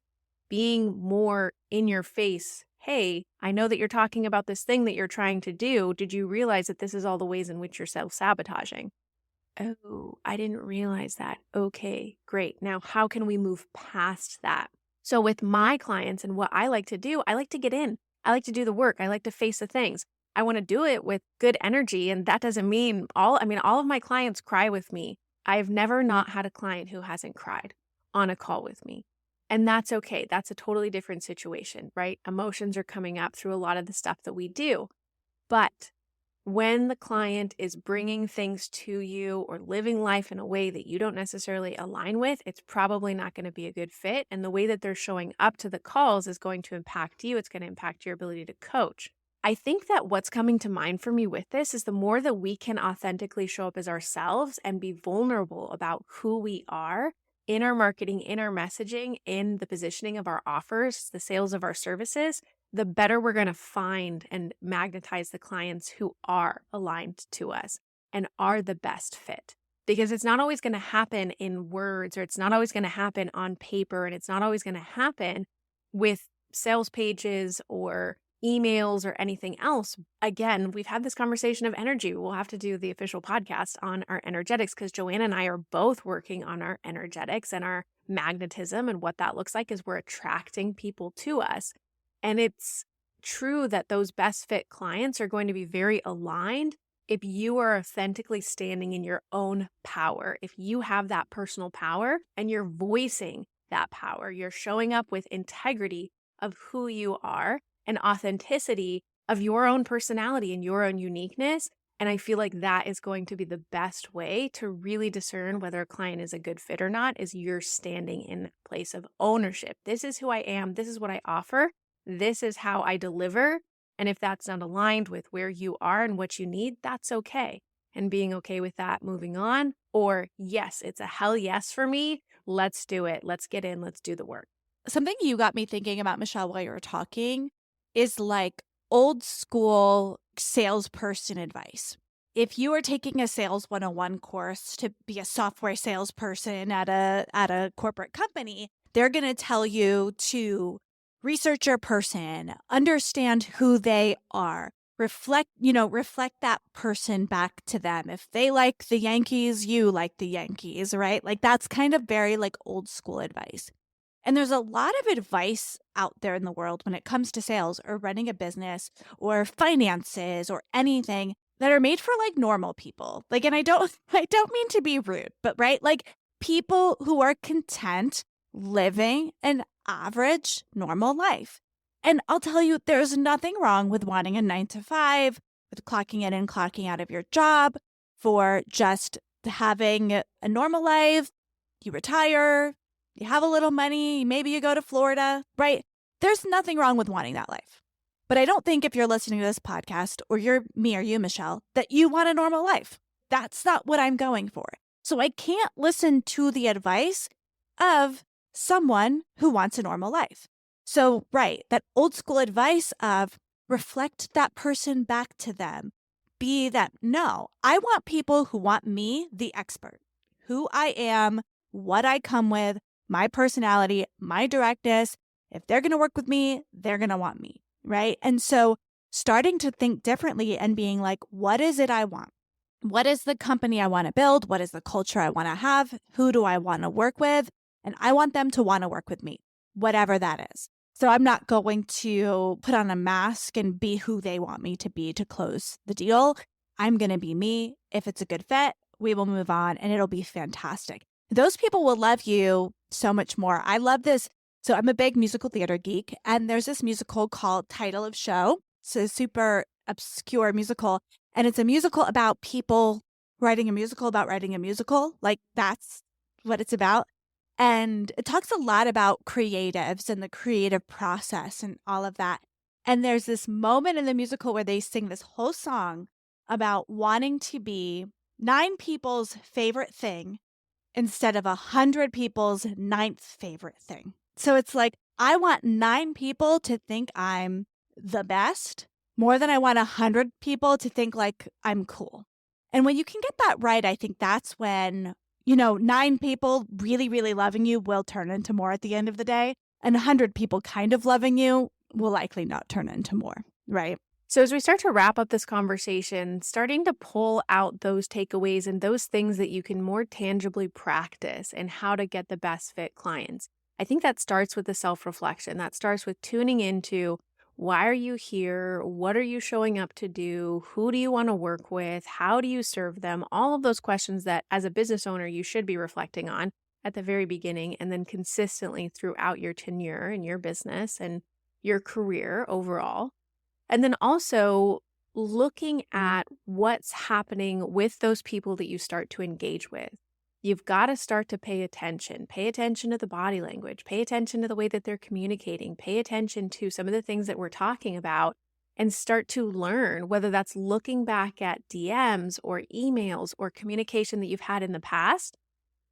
being more in your face. Hey, I know that you're talking about this thing that you're trying to do. Did you realize that this is all the ways in which you're self-sabotaging? Oh, I didn't realize that. Okay, great. Now, how can we move past that? So, with my clients and what I like to do, I like to get in. I like to do the work. I like to face the things. I want to do it with good energy. And that doesn't mean all of my clients cry with me. I've never not had a client who hasn't cried on a call with me. And that's okay. That's a totally different situation, right? Emotions are coming up through a lot of the stuff that we do. But when the client is bringing things to you or living life in a way that you don't necessarily align with, it's probably not going to be a good fit. And the way that they're showing up to the calls is going to impact you. It's going to impact your ability to coach. I think that what's coming to mind for me with this is the more that we can authentically show up as ourselves and be vulnerable about who we are in our marketing, in our messaging, in the positioning of our offers, the sales of our services, the better we're going to find and magnetize the clients who are aligned to us and are the best fit. Because it's not always going to happen in words, or it's not always going to happen on paper, and it's not always going to happen with sales pages or emails or anything else. Again, we've had this conversation of energy. We'll have to do the official podcast on our energetics because Joanna and I are both working on our energetics and our magnetism, and what that looks like is we're attracting people to us. And it's true that those best fit clients are going to be very aligned if you are authentically standing in your own power. If you have that personal power and you're voicing that power, you're showing up with integrity of who you are and authenticity of your own personality and your own uniqueness. And I feel like that is going to be the best way to really discern whether a client is a good fit or not, is you're standing in a place of ownership. This is who I am. This is what I offer. This is how I deliver. And if that's not aligned with where you are and what you need, that's okay. And being okay with that, moving on. Or yes, it's a hell yes for me. Let's do it. Let's get in. Let's do the work. Something you got me thinking about, Michelle, while you were talking is like old school salesperson advice. If you are taking a sales 101 course to be a software salesperson at a corporate company, they're going to tell you to research your person, understand who they are, reflect that person back to them. If they like the Yankees, you like the Yankees, right? Like that's kind of very like old school advice. And there's a lot of advice out there in the world when it comes to sales or running a business or finances or anything that are made for like normal people. Like, and I don't I don't mean to be rude, but right? Like people who are content living an average normal life. And I'll tell you, there's nothing wrong with wanting a 9 to 5, with clocking in and clocking out of your job, for just having a normal life. You retire, you have a little money, maybe you go to Florida, right? There's nothing wrong with wanting that life. But I don't think if you're listening to this podcast, or you're me or you, Michelle, that you want a normal life. That's not what I'm going for. So I can't listen to the advice of someone who wants a normal life. So, right, that old school advice of reflect that person back to them, be that. No, I want people who want me, the expert, who I am, what I come with, my personality, my directness. If they're going to work with me, they're going to want me, right? And so starting to think differently and being like, what is it I want? What is the company I want to build? What is the culture I want to have? Who do I want to work with? And I want them to want to work with me, whatever that is. So I'm not going to put on a mask and be who they want me to be to close the deal. I'm going to be me. If it's a good fit, we will move on and it'll be fantastic. Those people will love you so much more. I love this. So I'm a big musical theater geek, and there's this musical called Title of Show. It's a super obscure musical, and it's a musical about people writing a musical about writing a musical. Like that's what it's about. And it talks a lot about creatives and the creative process and all of that. And there's this moment in the musical where they sing this whole song about wanting to be 9 people's favorite thing instead of 100 people's ninth favorite thing. So it's like, I want 9 people to think I'm the best more than I want 100 people to think like I'm cool. And when you can get that right, I think that's when, 9 people really, really loving you will turn into more at the end of the day. And 100 people kind of loving you will likely not turn into more, right? So, as we start to wrap up this conversation, starting to pull out those takeaways and those things that you can more tangibly practice and how to get the best fit clients, I think that starts with the self reflection. That starts with tuning into why are you here? What are you showing up to do? Who do you want to work with? How do you serve them? All of those questions that, as a business owner, you should be reflecting on at the very beginning and then consistently throughout your tenure in your business and your career overall. And then also looking at what's happening with those people that you start to engage with. You've got to start to pay attention. Pay attention to the body language. Pay attention to the way that they're communicating. Pay attention to some of the things that we're talking about and start to learn, whether that's looking back at DMs or emails or communication that you've had in the past,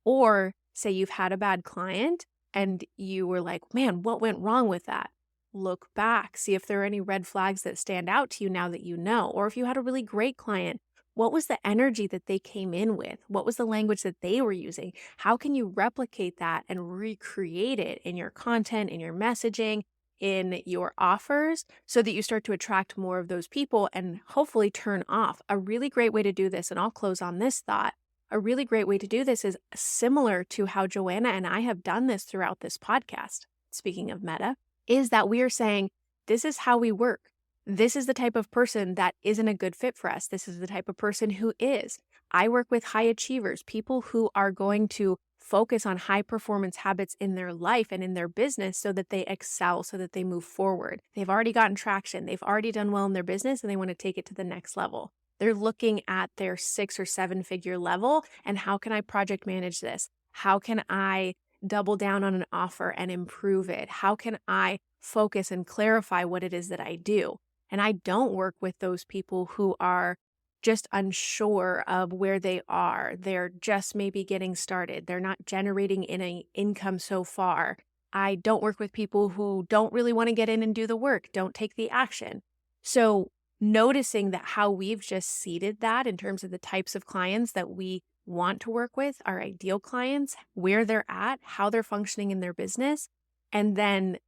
or say you've had a bad client and you were like, man, what went wrong with that? Look back, see if there are any red flags that stand out to you now that you know. Or if you had a really great client, what was the energy that they came in with? What was the language that they were using? How can you replicate that and recreate it in your content, in your messaging, in your offers so that you start to attract more of those people and hopefully turn off? A really great way to do this, and I'll close on this thought. A really great way to do this is similar to how Joanna and I have done this throughout this podcast. Speaking of meta, is that we are saying, this is how we work. This is the type of person that isn't a good fit for us. This is the type of person who is. I work with high achievers, people who are going to focus on high performance habits in their life and in their business so that they excel, so that they move forward. They've already gotten traction. They've already done well in their business and they want to take it to the next level. They're looking at their 6 or 7 figure level and how can I project manage this? How can I double down on an offer and improve it? How can I focus and clarify what it is that I do? And I don't work with those people who are just unsure of where they are. They're just maybe getting started. They're not generating any income so far. I don't work with people who don't really want to get in and do the work, don't take the action. So noticing that how we've just seeded that in terms of the types of clients that we want to work with, our ideal clients, where they're at, how they're functioning in their business, and then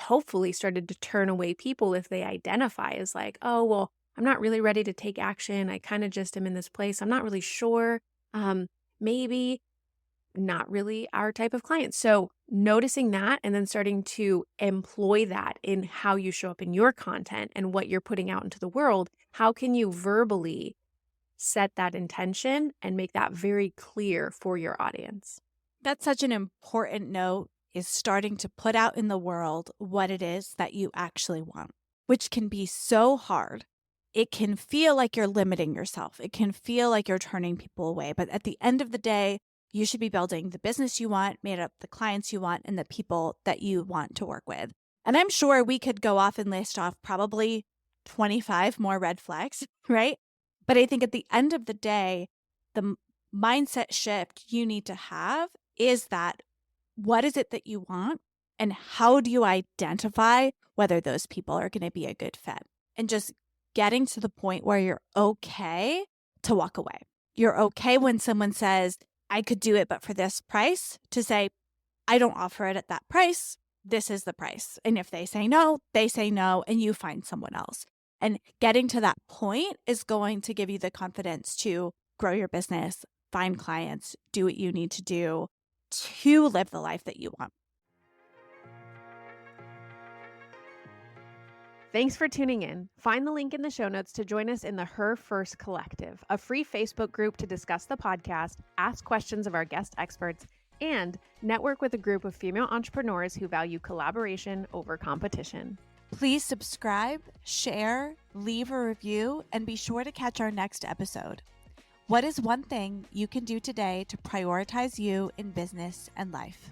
hopefully started to turn away people if they identify as like, oh, well, I'm not really ready to take action. I kind of just am in this place. I'm not really sure. Maybe not really our type of client. So noticing that and then starting to employ that in how you show up in your content and what you're putting out into the world. How can you verbally set that intention and make that very clear for your audience? That's such an important note, is starting to put out in the world what it is that you actually want, which can be so hard. It can feel like you're limiting yourself. It can feel like you're turning people away. But at the end of the day, you should be building the business you want, made up the clients you want, and the people that you want to work with. And I'm sure we could go off and list off probably 25 more red flags, right? But I think at the end of the day, the mindset shift you need to have is that what is it that you want? And how do you identify whether those people are going to be a good fit? And just getting to the point where you're okay to walk away. You're okay when someone says, I could do it, but for this price, to say, I don't offer it at that price. This is the price. And if they say no, they say no, and you find someone else. And getting to that point is going to give you the confidence to grow your business, find clients, do what you need to do to live the life that you want. Thanks for tuning in. Find the link in the show notes to join us in the Her First Collective, a free Facebook group to discuss the podcast, ask questions of our guest experts, and network with a group of female entrepreneurs who value collaboration over competition. Please subscribe, share, leave a review, and be sure to catch our next episode. What is one thing you can do today to prioritize you in business and life?